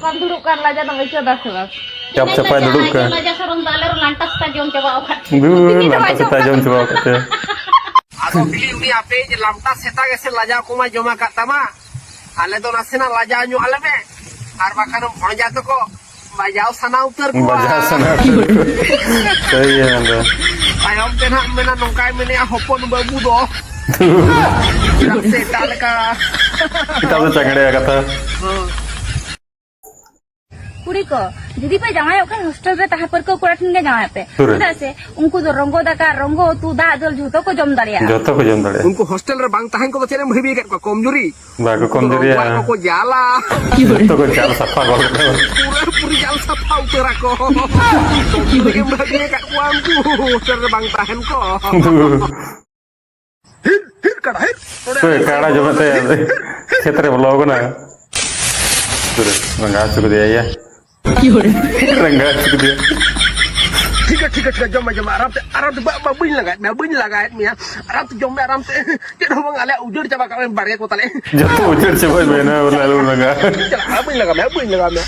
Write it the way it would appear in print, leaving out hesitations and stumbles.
Kan duduk kan laja nang ijo dah sebab. Cap capai duduk kan. Laja sarung daler lantas ta jom coba okat. Lantas kita jom coba kata. Ako bili uni ape je lamta seta gese laja ko ma joma kat tama. Ale do nasena laja nyu ale me. Ar bakan bhonja to ko bajao sana utar ko. Baca sana. Sahih ya anda. Ayam tena mena nongkai mene hopon babu do. Seta leka. Kita tu cangkade kata. कुड़ी को दीदी पे जामाय ओखन hostel रे ताहा पर को कोराठन गे जामाय पे चेदा से उनको जो रंगो दाका रंगो तू दा जल झुतो को जम दाड़िया Joto ko jom dale. Unku hostel re bang tahan ko chere bhibi kat ko komjuri. Bago komjuri ya. Ko jala. Joto ko jal safa gol. Pura puri jal sapau utar ko. Bagi bagi kat uangku hostel re bang tahan ko. Hit kada hit. Tuh kada coba teh. Setre vlog na. Tuh rangga cuk dia ya. Rangga cuk dia. ठीक है जम जम आराम से बबिन लगाए मिया आराम से जम आराम से जेडो बंग आले उजड़ चबा का बारे को तले Joto ujar coba bena lalu rangga. चल बबिन लगा मैं